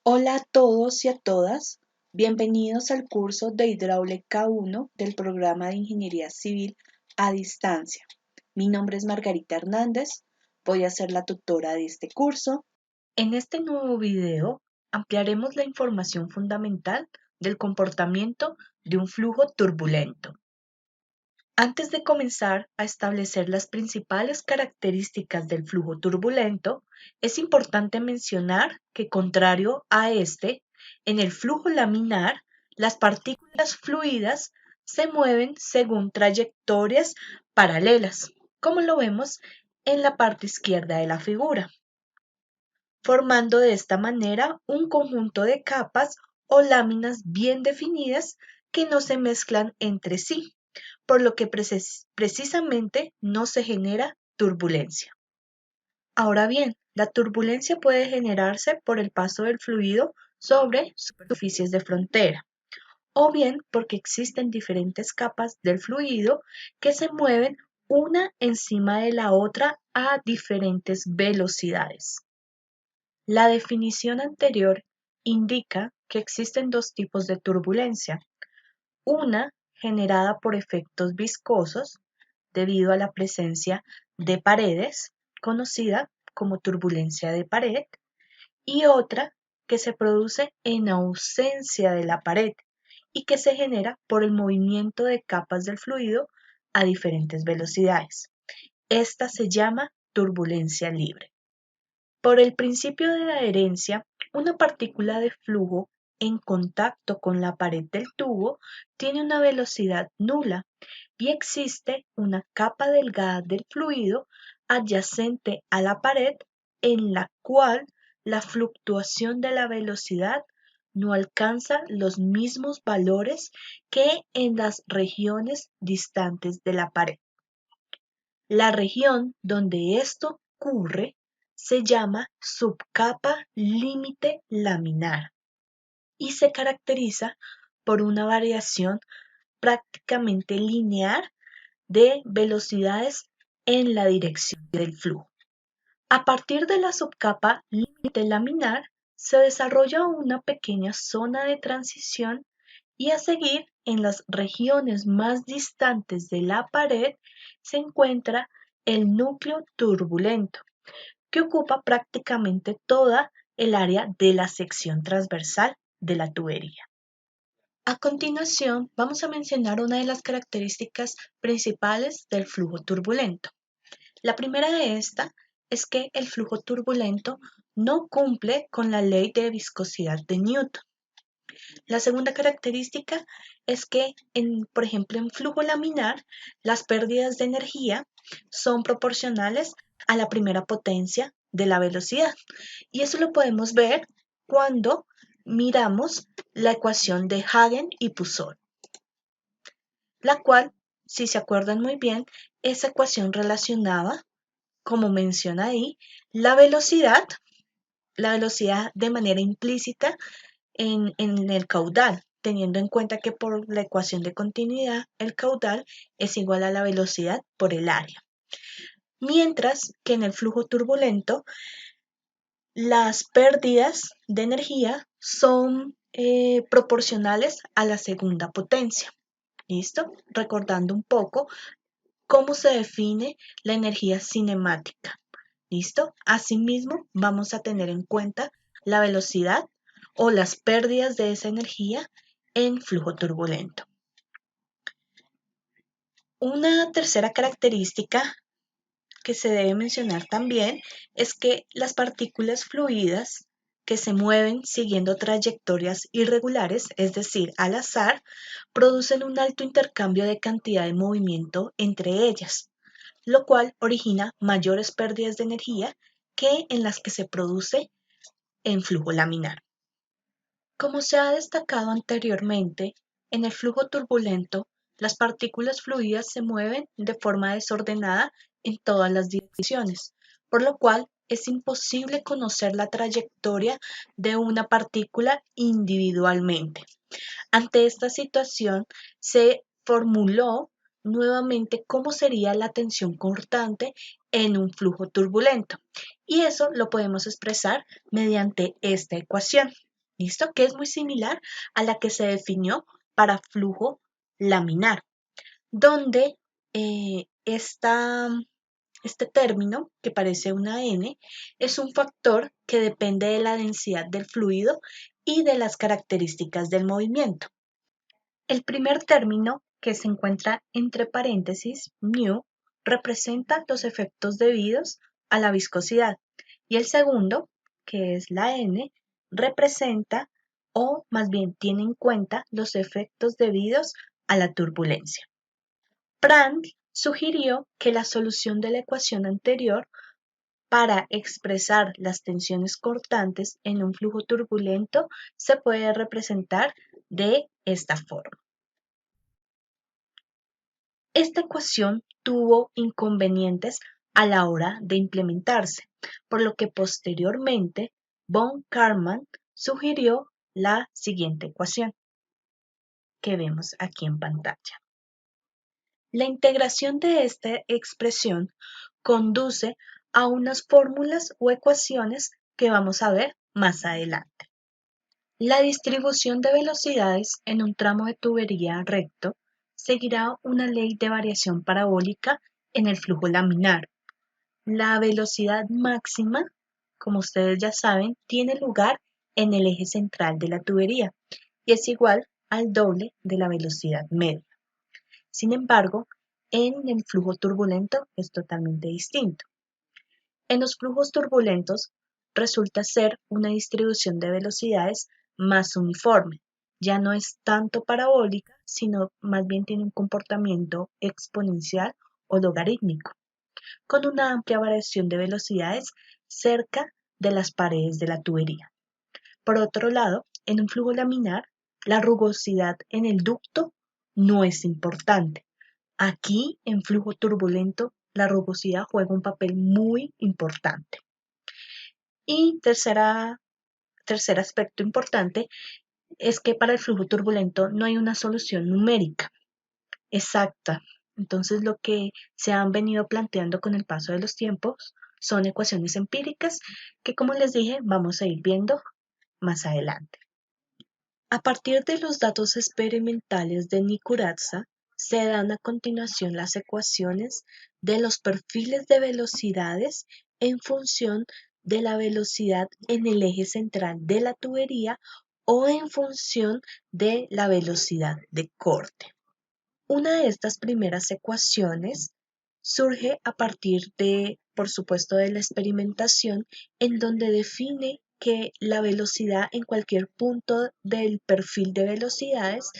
Hola a todos y a todas, bienvenidos al curso de Hidráulica 1 del programa de Ingeniería Civil a distancia. Mi nombre es Margarita Hernández, voy a ser la tutora de este curso. En este nuevo video ampliaremos la información fundamental del comportamiento de un flujo turbulento. Antes de comenzar a establecer las principales características del flujo turbulento, es importante mencionar que, contrario a este, en el flujo laminar, las partículas fluidas se mueven según trayectorias paralelas, como lo vemos en la parte izquierda de la figura, formando de esta manera un conjunto de capas o láminas bien definidas que no se mezclan entre sí, por lo que precisamente no se genera turbulencia. Ahora bien, la turbulencia puede generarse por el paso del fluido sobre superficies de frontera, o bien porque existen diferentes capas del fluido que se mueven una encima de la otra a diferentes velocidades. La definición anterior indica que existen dos tipos de turbulencia, una generada por efectos viscosos debido a la presencia de paredes, conocida como turbulencia de pared, y otra que se produce en ausencia de la pared y que se genera por el movimiento de capas del fluido a diferentes velocidades. Esta se llama turbulencia libre. Por el principio de adherencia, una partícula de flujo en contacto con la pared del tubo tiene una velocidad nula y existe una capa delgada del fluido adyacente a la pared en la cual la fluctuación de la velocidad no alcanza los mismos valores que en las regiones distantes de la pared. La región donde esto ocurre se llama subcapa límite laminar y se caracteriza por una variación prácticamente lineal de velocidades en la dirección del flujo. A partir de la subcapa límite laminar se desarrolla una pequeña zona de transición y a seguir en las regiones más distantes de la pared se encuentra el núcleo turbulento, que ocupa prácticamente toda el área de la sección transversal de la tubería. A continuación, vamos a mencionar una de las características principales del flujo turbulento. La primera de esta es que el flujo turbulento no cumple con la ley de viscosidad de Newton. La segunda característica es que, por ejemplo, en flujo laminar, las pérdidas de energía son proporcionales a la primera potencia de la velocidad. Y eso lo podemos ver cuando miramos la ecuación de Hagen y Puiseux, la cual, si se acuerdan muy bien, esa ecuación relacionaba, como menciona ahí, la velocidad de manera implícita en el caudal, teniendo en cuenta que por la ecuación de continuidad el caudal es igual a la velocidad por el área. Mientras que en el flujo turbulento las pérdidas de energía son proporcionales a la segunda potencia. ¿Listo? Recordando un poco cómo se define la energía cinemática. ¿Listo? Asimismo, vamos a tener en cuenta la velocidad o las pérdidas de esa energía en flujo turbulento. Una tercera característica que se debe mencionar también es que las partículas fluidas que se mueven siguiendo trayectorias irregulares, es decir, al azar, producen un alto intercambio de cantidad de movimiento entre ellas, lo cual origina mayores pérdidas de energía que en las que se produce en flujo laminar. Como se ha destacado anteriormente, en el flujo turbulento, las partículas fluidas se mueven de forma desordenada en todas las direcciones, por lo cual es imposible conocer la trayectoria de una partícula individualmente. Ante esta situación, se formuló nuevamente cómo sería la tensión cortante en un flujo turbulento, y eso lo podemos expresar mediante esta ecuación. ¿listo? Que es muy similar a la que se definió para flujo laminar, donde este término, que parece una N, es un factor que depende de la densidad del fluido y de las características del movimiento. El primer término, que se encuentra entre paréntesis, μ, representa los efectos debidos a la viscosidad, y el segundo, que es la N, representa o más bien tiene en cuenta los efectos debidos a la turbulencia. Prandtl sugirió que la solución de la ecuación anterior para expresar las tensiones cortantes en un flujo turbulento se puede representar de esta forma. Esta ecuación tuvo inconvenientes a la hora de implementarse, por lo que posteriormente von Karman sugirió la siguiente ecuación que vemos aquí en pantalla. La integración de esta expresión conduce a unas fórmulas o ecuaciones que vamos a ver más adelante. La distribución de velocidades en un tramo de tubería recto seguirá una ley de variación parabólica en el flujo laminar. La velocidad máxima, como ustedes ya saben, tiene lugar en el eje central de la tubería y es igual al doble de la velocidad media. Sin embargo, en el flujo turbulento es totalmente distinto. En los flujos turbulentos resulta ser una distribución de velocidades más uniforme. Ya no es tanto parabólica, sino más bien tiene un comportamiento exponencial o logarítmico, con una amplia variación de velocidades cerca de las paredes de la tubería. Por otro lado, en un flujo laminar, la rugosidad en el ducto no es importante. Aquí, en flujo turbulento, la rugosidad juega un papel muy importante. Y tercer aspecto importante es que para el flujo turbulento no hay una solución numérica exacta. Entonces, lo que se han venido planteando con el paso de los tiempos son ecuaciones empíricas que, como les dije, vamos a ir viendo más adelante. A partir de los datos experimentales de Nikuratsa, se dan a continuación las ecuaciones de los perfiles de velocidades en función de la velocidad en el eje central de la tubería o en función de la velocidad de corte. Una de estas primeras ecuaciones surge a partir de, por supuesto, de la experimentación, en donde define que la velocidad en cualquier punto del perfil de velocidades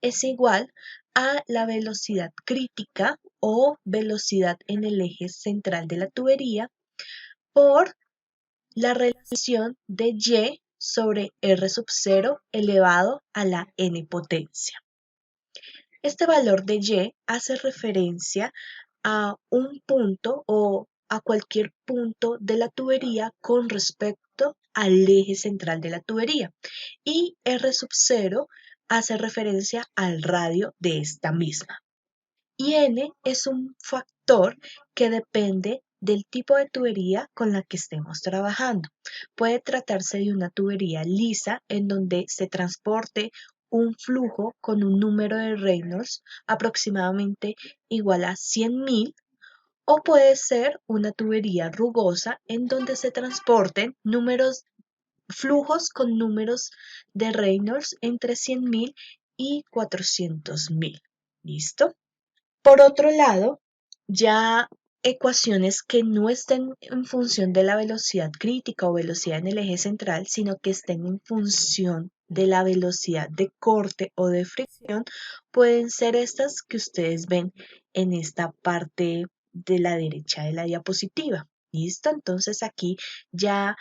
es igual a la velocidad crítica o velocidad en el eje central de la tubería por la relación de Y sobre R sub 0 elevado a la n potencia. Este valor de Y hace referencia a un punto o a cualquier punto de la tubería con respecto al eje central de la tubería, y R sub 0 hace referencia al radio de esta misma. Y N es un factor que depende del tipo de tubería con la que estemos trabajando. Puede tratarse de una tubería lisa en donde se transporte un flujo con un número de Reynolds aproximadamente igual a 100.000, o puede ser una tubería rugosa en donde se transporten flujos con números de Reynolds entre 100.000 y 400.000. ¿Listo? Por otro lado, ya ecuaciones que no estén en función de la velocidad crítica o velocidad en el eje central, sino que estén en función de la velocidad de corte o de fricción, pueden ser estas que ustedes ven en esta parte de la derecha de la diapositiva. ¿Listo? Entonces aquí ya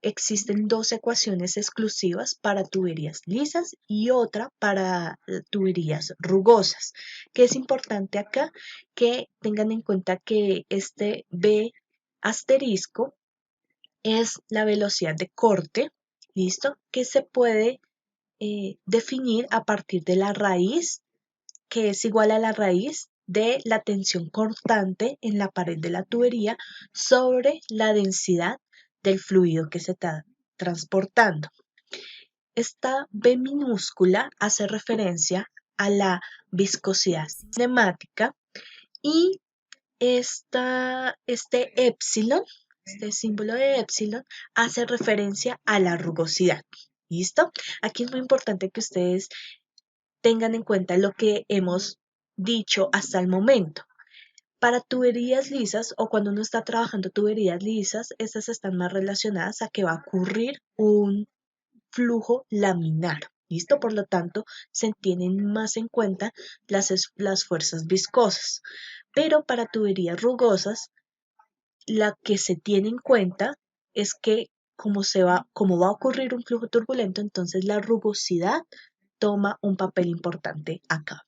existen dos ecuaciones exclusivas para tuberías lisas y otra para tuberías rugosas. ¿Qué es importante acá? Que tengan en cuenta que este B asterisco es la velocidad de corte, ¿listo? Que se puede definir a partir de la raíz, que es igual a la raíz de la tensión cortante en la pared de la tubería sobre la densidad del fluido que se está transportando. Esta B minúscula hace referencia a la viscosidad cinemática y este épsilon, este símbolo de épsilon, hace referencia a la rugosidad. ¿Listo? Aquí es muy importante que ustedes tengan en cuenta lo que hemos dicho hasta el momento. Para tuberías lisas o cuando uno está trabajando tuberías lisas, estas están más relacionadas a que va a ocurrir un flujo laminar. ¿Listo? Por lo tanto, se tienen más en cuenta las fuerzas viscosas. Pero para tuberías rugosas, la que se tiene en cuenta es que como va a ocurrir un flujo turbulento, entonces la rugosidad toma un papel importante acá.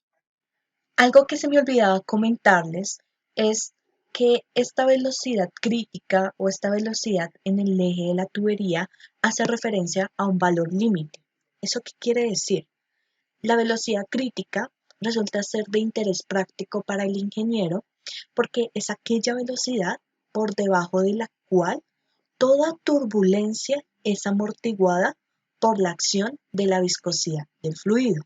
Algo que se me olvidaba comentarles es que esta velocidad crítica o esta velocidad en el eje de la tubería hace referencia a un valor límite. ¿Eso qué quiere decir? La velocidad crítica resulta ser de interés práctico para el ingeniero porque es aquella velocidad por debajo de la cual toda turbulencia es amortiguada por la acción de la viscosidad del fluido.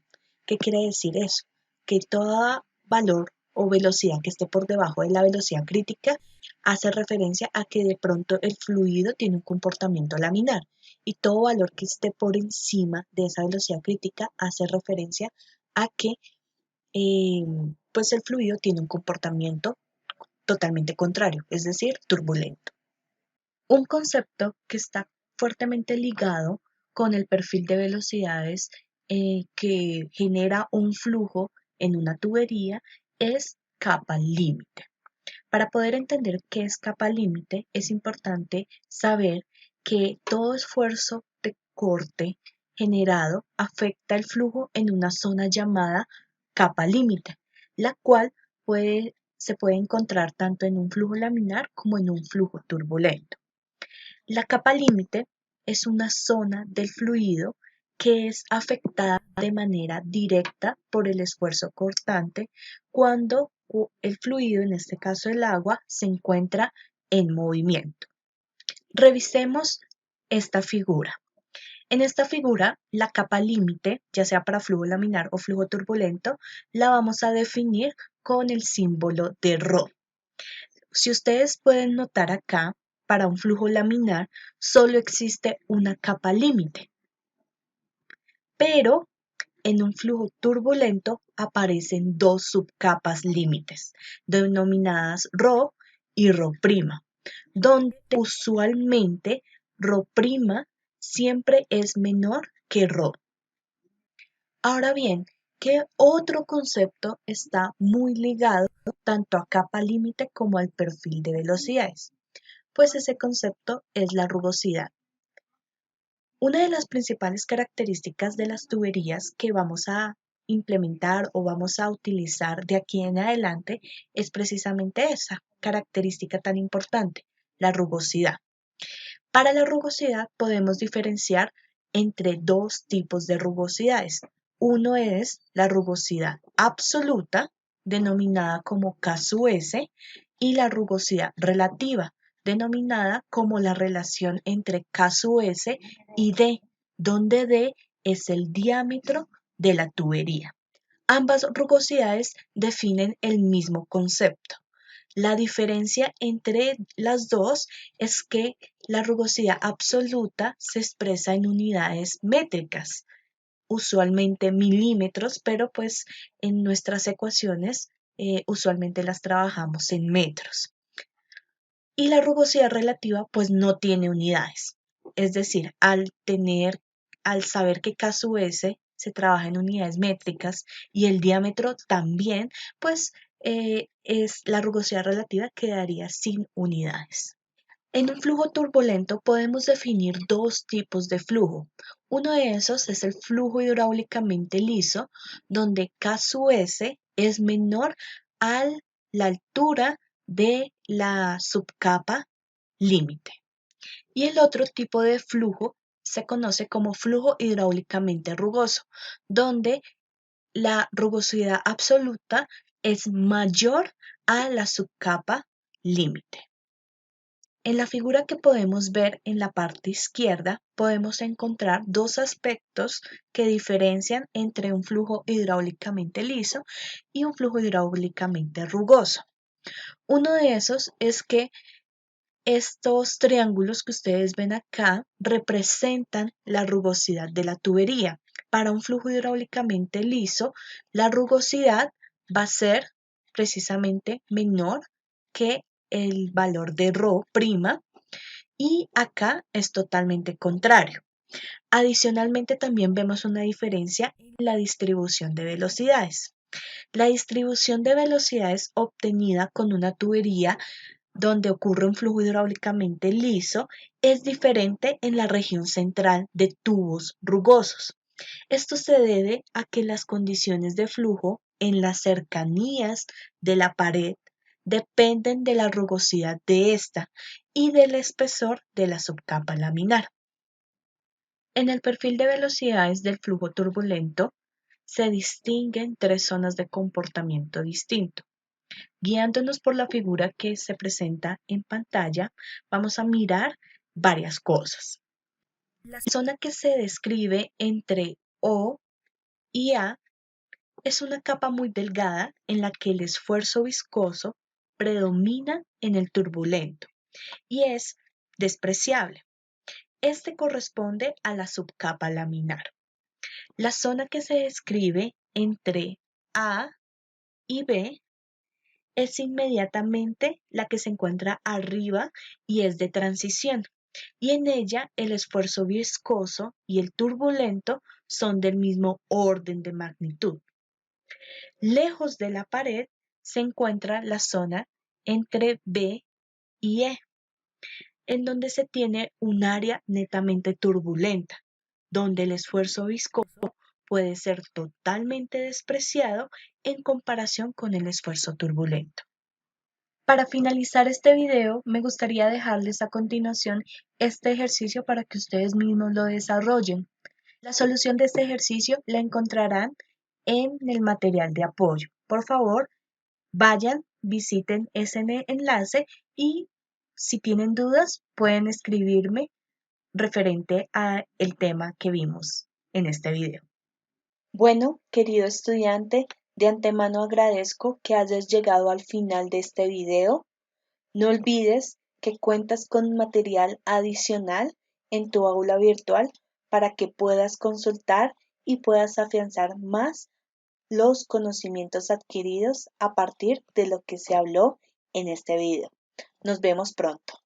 ¿Qué quiere decir eso? Que todo valor o velocidad que esté por debajo de la velocidad crítica hace referencia a que de pronto el fluido tiene un comportamiento laminar y todo valor que esté por encima de esa velocidad crítica hace referencia a que pues el fluido tiene un comportamiento totalmente contrario, es decir, turbulento. Un concepto que está fuertemente ligado con el perfil de velocidades que genera un flujo en una tubería es capa límite. Para poder entender qué es capa límite, es importante saber que todo esfuerzo de corte generado afecta el flujo en una zona llamada capa límite, la cual se puede encontrar tanto en un flujo laminar como en un flujo turbulento. La capa límite es una zona del fluido que es afectada de manera directa por el esfuerzo cortante cuando el fluido, en este caso el agua, se encuentra en movimiento. Revisemos esta figura. En esta figura, la capa límite, ya sea para flujo laminar o flujo turbulento, la vamos a definir con el símbolo de ρ. Si ustedes pueden notar acá, para un flujo laminar solo existe una capa límite, pero en un flujo turbulento aparecen dos subcapas límites, denominadas ρ y ρ'P, donde usualmente ρ'P siempre es menor que ρ. Ahora bien, ¿qué otro concepto está muy ligado tanto a capa límite como al perfil de velocidades? Pues ese concepto es la rugosidad. Una de las principales características de las tuberías que vamos a implementar o vamos a utilizar de aquí en adelante es precisamente esa característica tan importante, la rugosidad. Para la rugosidad podemos diferenciar entre dos tipos de rugosidades. Uno es la rugosidad absoluta, denominada como K sub S, y la rugosidad relativa, denominada como la relación entre K sub S y D, donde D es el diámetro de la tubería. Ambas rugosidades definen el mismo concepto. La diferencia entre las dos es que la rugosidad absoluta se expresa en unidades métricas, usualmente milímetros, pero pues en nuestras ecuaciones usualmente las trabajamos en metros. Y la rugosidad relativa pues no tiene unidades. Es decir, al saber que K sub S se trabaja en unidades métricas y el diámetro también, pues la rugosidad relativa quedaría sin unidades. En un flujo turbulento podemos definir dos tipos de flujo. Uno de esos es el flujo hidráulicamente liso, donde K sub S es menor a la altura de la subcapa límite. Y el otro tipo de flujo se conoce como flujo hidráulicamente rugoso, donde la rugosidad absoluta es mayor a la subcapa límite. En la figura que podemos ver en la parte izquierda, podemos encontrar dos aspectos que diferencian entre un flujo hidráulicamente liso y un flujo hidráulicamente rugoso. Uno de esos es que estos triángulos que ustedes ven acá representan la rugosidad de la tubería. Para un flujo hidráulicamente liso, la rugosidad va a ser precisamente menor que el valor de ρ', y acá es totalmente contrario. Adicionalmente, también vemos una diferencia en la distribución de velocidades. La distribución de velocidades obtenida con una tubería donde ocurre un flujo hidráulicamente liso es diferente en la región central de tubos rugosos. Esto se debe a que las condiciones de flujo en las cercanías de la pared dependen de la rugosidad de esta y del espesor de la subcapa laminar. En el perfil de velocidades del flujo turbulento se distinguen tres zonas de comportamiento distinto. Guiándonos por la figura que se presenta en pantalla, vamos a mirar varias cosas. La zona que se describe entre O y A es una capa muy delgada en la que el esfuerzo viscoso predomina en el turbulento y es despreciable. Este corresponde a la subcapa laminar. La zona que se describe entre A y B es inmediatamente la que se encuentra arriba y es de transición, y en ella el esfuerzo viscoso y el turbulento son del mismo orden de magnitud. Lejos de la pared se encuentra la zona entre B y E, en donde se tiene un área netamente turbulenta, donde el esfuerzo viscoso puede ser totalmente despreciado en comparación con el esfuerzo turbulento. Para finalizar este video, me gustaría dejarles a continuación este ejercicio para que ustedes mismos lo desarrollen. La solución de este ejercicio la encontrarán en el material de apoyo. Por favor, vayan, visiten ese enlace y si tienen dudas pueden escribirme referente a el tema que vimos en este video. Bueno, querido estudiante, de antemano agradezco que hayas llegado al final de este video. No olvides que cuentas con material adicional en tu aula virtual para que puedas consultar y puedas afianzar más los conocimientos adquiridos a partir de lo que se habló en este video. Nos vemos pronto.